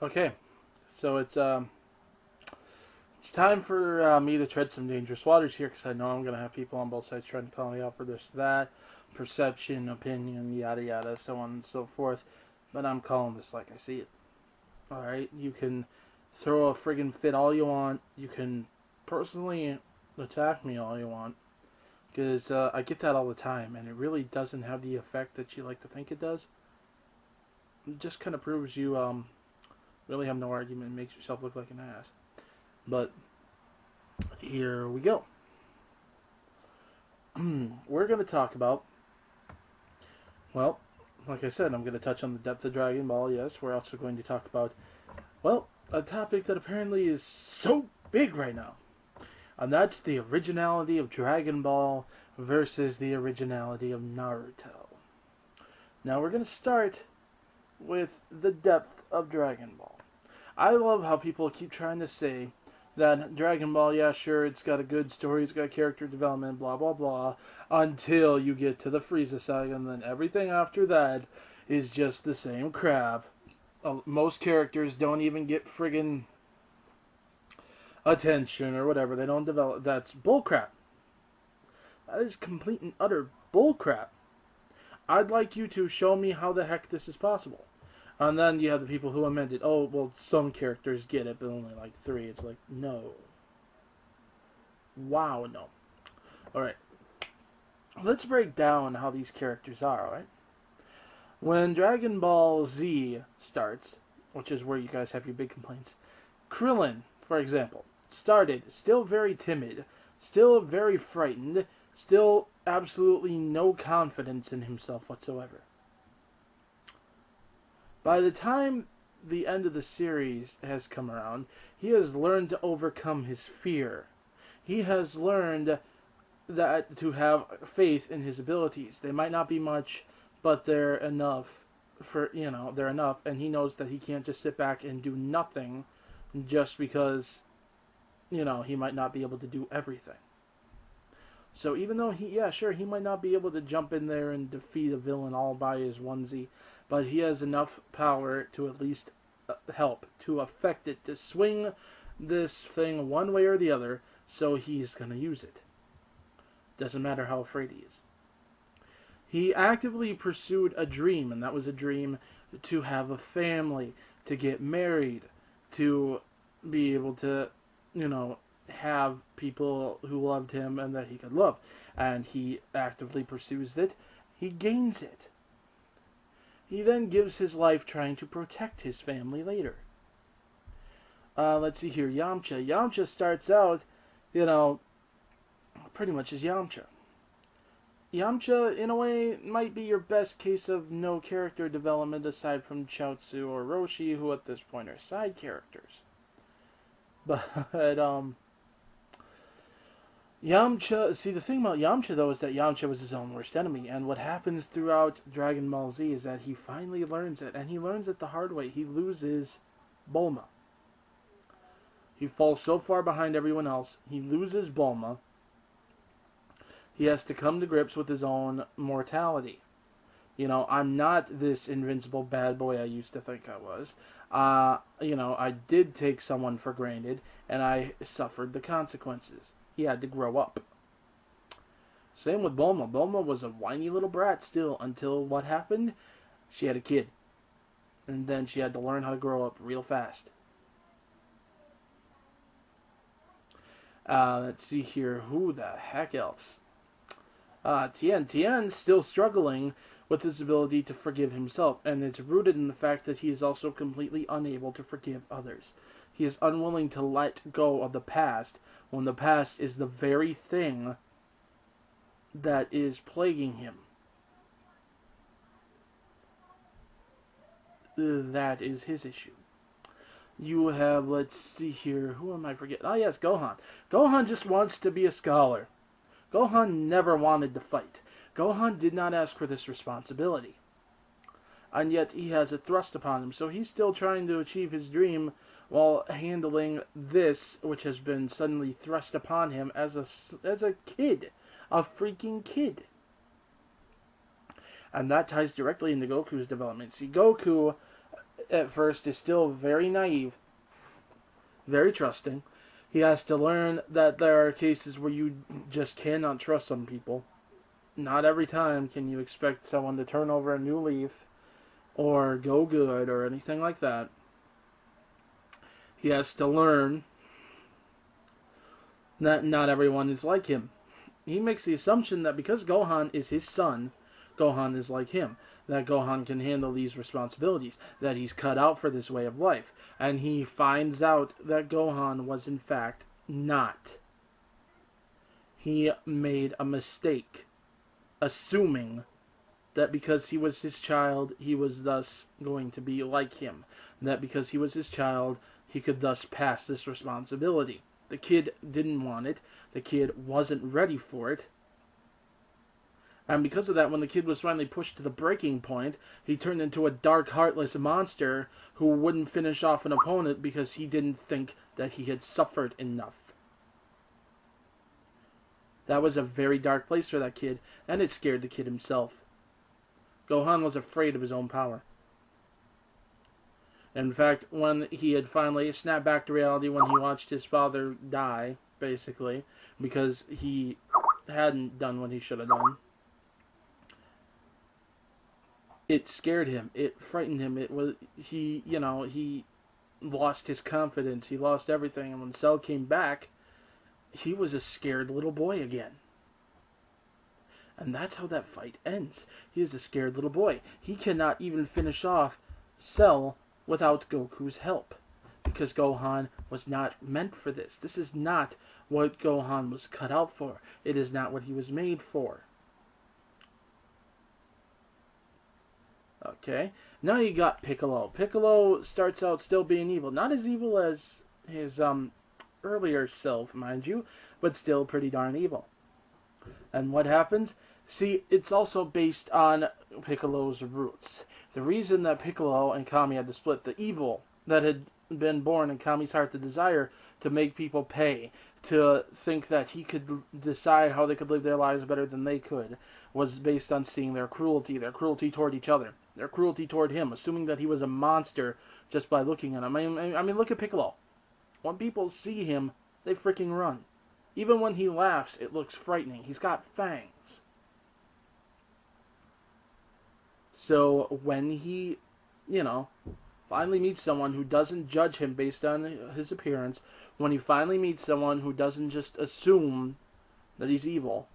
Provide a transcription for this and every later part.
Okay, so it's time for me to tread some dangerous waters here because I know I'm gonna have people on both sides trying to call me out for this, that, perception, opinion, yada yada, so on and so forth. But I'm calling this like I see it. All right, you can throw a friggin' fit all you want. You can personally attack me all you want because I get that all the time, and it really doesn't have the effect that you like to think it does. It just kind of proves you really have no argument and makes yourself look like an ass. But here we go. We're going to talk about, well, like I said, I'm going to touch on the depth of Dragon Ball, yes. We're also going to talk about, well, a topic that apparently is so big right now. And that's the originality of Dragon Ball versus the originality of Naruto. Now we're going to start with the depth of Dragon Ball. I love how people keep trying to say that Dragon Ball, yeah, sure, it's got a good story, it's got character development, blah, blah, blah, until you get to the Frieza saga, and then everything after that is just the same crap. Most characters don't even get friggin' attention or whatever. They don't develop. That's bullcrap. That is complete and utter bullcrap. I'd like you to show me how the heck this is possible. And then you have the people who amend it. Oh, well, some characters get it, but only like 3. It's like, no. Wow, no. Alright. Let's break down how these characters are, alright? When Dragon Ball Z starts, which is where you guys have your big complaints, Krillin, for example, started still very timid, still very frightened, still absolutely no confidence in himself whatsoever. By the time the end of the series has come around, he has learned to overcome his fear. He has learned that to have faith in his abilities. They might not be much, but they're enough they're enough, and he knows that he can't just sit back and do nothing just because, he might not be able to do everything. So even though he might not be able to jump in there and defeat a villain all by his onesie, but he has enough power to at least help, to affect it, to swing this thing one way or the other, so he's going to use it. Doesn't matter how afraid he is. He actively pursued a dream, and that was a dream to have a family, to get married, to be able to, have people who loved him and that he could love. And he actively pursues it. He gains it. He then gives his life trying to protect his family later. Let's see here. Yamcha. Yamcha starts out, pretty much as Yamcha. Yamcha, in a way, might be your best case of no character development aside from Chaozu or Roshi, who at this point are side characters. But, Yamcha, see, the thing about Yamcha, though, is that Yamcha was his own worst enemy, and what happens throughout Dragon Ball Z is that he finally learns it, and he learns it the hard way. He loses Bulma. He falls so far behind everyone else, he loses Bulma. He has to come to grips with his own mortality. I'm not this invincible bad boy I used to think I was. I did take someone for granted, and I suffered the consequences. He had to grow up. Same with Bulma. Bulma was a whiny little brat still until what happened? She had a kid. And then she had to learn how to grow up real fast. Let's see here. Who the heck else? Tien. Tien's still struggling with his ability to forgive himself, and it's rooted in the fact that he is also completely unable to forgive others. He is unwilling to let go of the past, when the past is the very thing that is plaguing him. That is his issue. You have, let's see here, who am I forgetting? Oh yes, Gohan. Gohan just wants to be a scholar. Gohan never wanted to fight. Gohan did not ask for this responsibility. And yet he has it thrust upon him, so he's still trying to achieve his dream while handling this, which has been suddenly thrust upon him as a kid. A freaking kid. And that ties directly into Goku's development. See, Goku at first is still very naive, very trusting. He has to learn that there are cases where you just cannot trust some people. Not every time can you expect someone to turn over a new leaf or go good or anything like that. He has to learn that not everyone is like him. He makes the assumption that because Gohan is his son, Gohan is like him. That Gohan can handle these responsibilities. That he's cut out for this way of life. And he finds out that Gohan was in fact not. He made a mistake, assuming that because he was his child, he was thus going to be like him. That because he was his child, he could thus pass this responsibility. The kid didn't want it. The kid wasn't ready for it. And because of that, when the kid was finally pushed to the breaking point, he turned into a dark, heartless monster who wouldn't finish off an opponent because he didn't think that he had suffered enough. That was a very dark place for that kid, and it scared the kid himself. Gohan was afraid of his own power. In fact, when he had finally snapped back to reality when he watched his father die, basically, because he hadn't done what he should have done, it scared him. It frightened him. He lost his confidence. He lost everything. And when Cell came back, he was a scared little boy again. And that's how that fight ends. He is a scared little boy. He cannot even finish off Cell without Goku's help. Because Gohan was not meant for this. This is not what Gohan was cut out for. It is not what he was made for. Okay, now you got Piccolo. Piccolo starts out still being evil. Not as evil as his earlier self, mind you, but still pretty darn evil. And what happens? See, it's also based on Piccolo's roots. The reason that Piccolo and Kami had to split, the evil that had been born in Kami's heart, the desire to make people pay, to think that he could decide how they could live their lives better than they could, was based on seeing their cruelty toward each other, their cruelty toward him, assuming that he was a monster just by looking at him. I mean, look at Piccolo. When people see him, they freaking run. Even when he laughs, it looks frightening. He's got fangs. So when he, finally meets someone who doesn't judge him based on his appearance, when he finally meets someone who doesn't just assume that he's evil,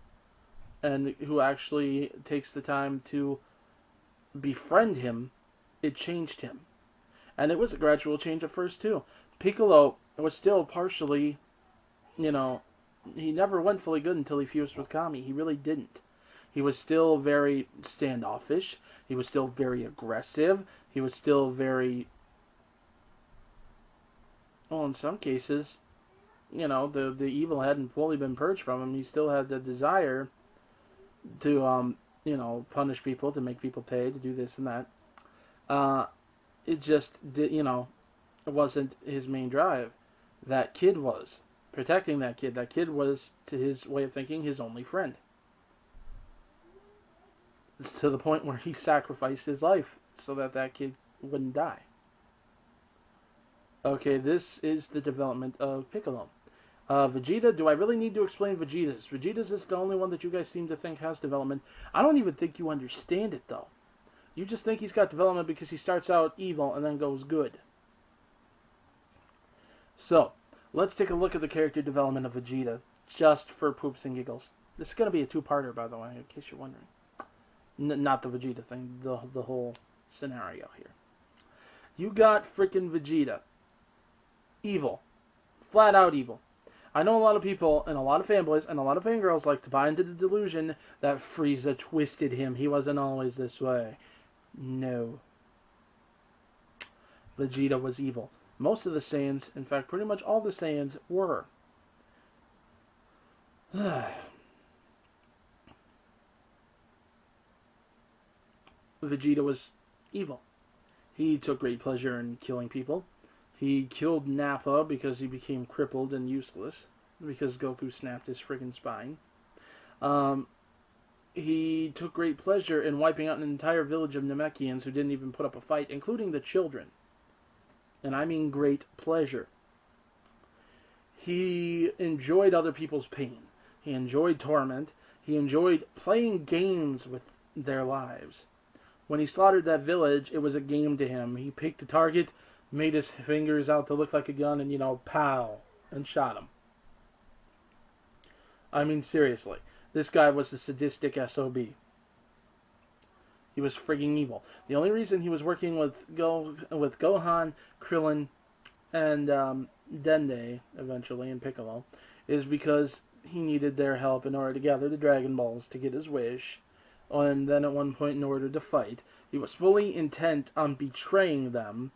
and who actually takes the time to befriend him, it changed him. And it was a gradual change at first, too. Piccolo was still partially, he never went fully good until he fused with Kami. He really didn't. He was still very standoffish. He was still very aggressive. He was still very, well, in some cases, the evil hadn't fully been purged from him. He still had the desire to, punish people, to make people pay, to do this and that. It just, it wasn't his main drive. That kid was. Protecting that kid. That kid was, to his way of thinking, his only friend. It's to the point where he sacrificed his life so that that kid wouldn't die. Okay, this is the development of Piccolo. Vegeta, do I really need to explain Vegeta's? Vegeta's is the only one that you guys seem to think has development. I don't even think you understand it, though. You just think he's got development because he starts out evil and then goes good. So, let's take a look at the character development of Vegeta, just for poops and giggles. This is going to be a two-parter, by the way, in case you're wondering. Not the Vegeta thing, the whole scenario here. You got frickin' Vegeta. Evil. Flat out evil. I know a lot of people, and a lot of fanboys, and a lot of fangirls like to buy into the delusion that Frieza twisted him. He wasn't always this way. No. Vegeta was evil. Most of the Saiyans, in fact, pretty much all the Saiyans were. Vegeta was evil. He took great pleasure in killing people. He killed Nappa because he became crippled and useless, because Goku snapped his friggin' spine. He took great pleasure in wiping out an entire village of Namekians who didn't even put up a fight, including the children. and I mean great pleasure. He enjoyed other people's pain. He enjoyed torment. He enjoyed playing games with their lives. When he slaughtered that village, it was a game to him. He picked a target, made his fingers out to look like a gun, and, pow, and shot him. I mean, seriously. This guy was a sadistic SOB. He was frigging evil. The only reason he was working with Gohan, Krillin, and Dende, eventually, and Piccolo, is because he needed their help in order to gather the Dragon Balls to get his wish. And then at one point, in order to fight, he was fully intent on betraying them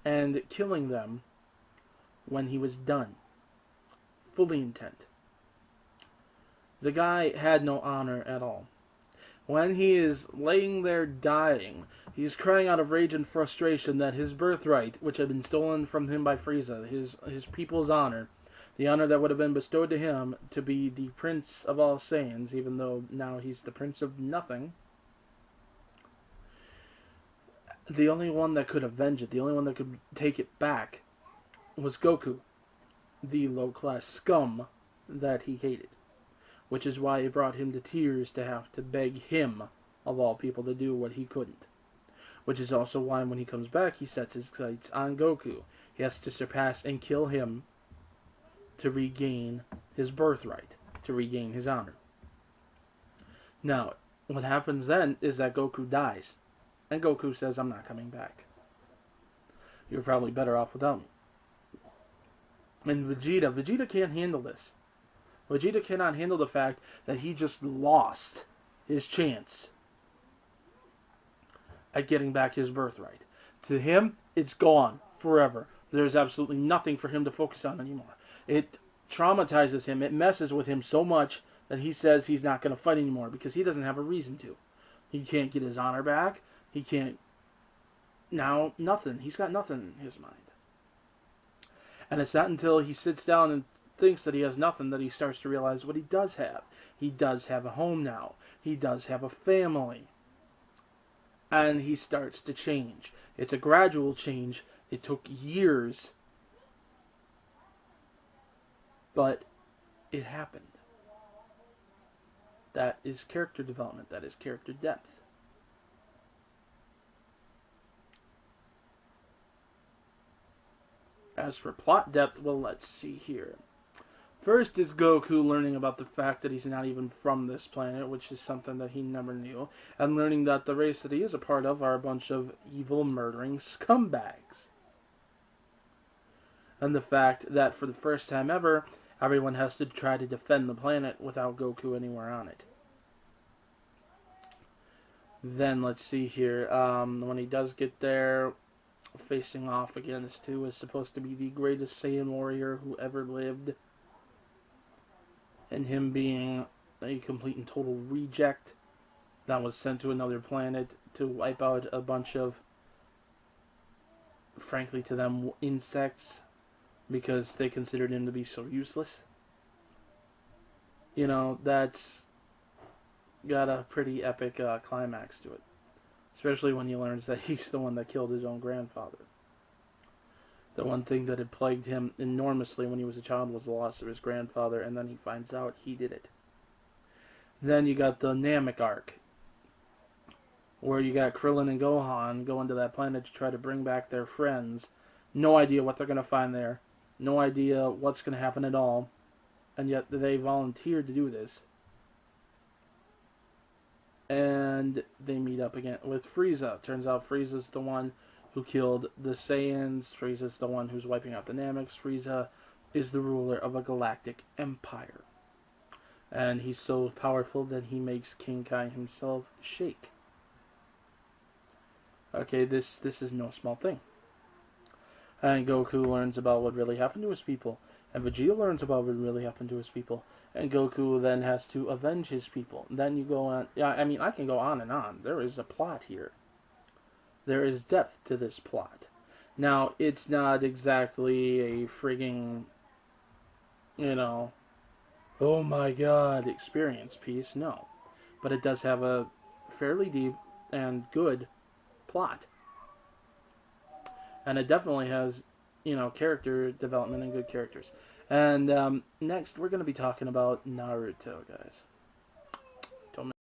and killing them when he was done. Fully intent. The guy had no honor at all. When he is laying there dying, he is crying out of rage and frustration that his birthright, which had been stolen from him by Frieza, his people's honor, the honor that would have been bestowed to him to be the Prince of all Saiyans, even though now he's the Prince of nothing, the only one that could avenge it, the only one that could take it back, was Goku, the low-class scum that he hated. Which is why it brought him to tears to have to beg him, of all people, to do what he couldn't. Which is also why when he comes back, he sets his sights on Goku. He has to surpass and kill him to regain his birthright, to regain his honor. Now, what happens then is that Goku dies. And Goku says, I'm not coming back. You're probably better off without me. And Vegeta can't handle this. Vegeta cannot handle the fact that he just lost his chance at getting back his birthright. To him, it's gone forever. There's absolutely nothing for him to focus on anymore. It traumatizes him. It messes with him so much that he says he's not going to fight anymore because he doesn't have a reason to. He can't get his honor back. He can't... Now, nothing. He's got nothing in his mind. And it's not until he sits down and thinks that he has nothing that he starts to realize what he does have. He does have a home now. He does have a family. And he starts to change. It's a gradual change. It took years. But it happened. That is character development. That is character depth. As for plot depth, well, let's see here. First is Goku learning about the fact that he's not even from this planet, which is something that he never knew, and learning that the race that he is a part of are a bunch of evil, murdering scumbags. And the fact that for the first time ever, everyone has to try to defend the planet without Goku anywhere on it. Then, let's see here, when he does get there, facing off against who is supposed to be the greatest Saiyan warrior who ever lived, and him being a complete and total reject that was sent to another planet to wipe out a bunch of, frankly to them, insects, because they considered him to be so useless. That's got a pretty epic climax to it. Especially when he learns that he's the one that killed his own grandfather. The one thing that had plagued him enormously when he was a child was the loss of his grandfather, and then he finds out he did it. Then you got the Namek arc, where you got Krillin and Gohan going to that planet to try to bring back their friends. No idea what they're going to find there. No idea what's going to happen at all. And yet they volunteered to do this. And they meet up again with Frieza. Turns out Frieza's the one who killed the Saiyans. Frieza's the one who's wiping out the Nameks. Frieza is the ruler of a galactic empire. And he's so powerful that he makes King Kai himself shake. Okay, this is no small thing. And Goku learns about what really happened to his people. And Vegeta learns about what really happened to his people. And Goku then has to avenge his people. Then you go on... Yeah, I mean, I can go on and on. There is a plot here. There is depth to this plot. Now, it's not exactly a frigging, oh my god experience piece, no. But it does have a fairly deep and good plot. And it definitely has character development and good characters. And next, we're going to be talking about Naruto, guys.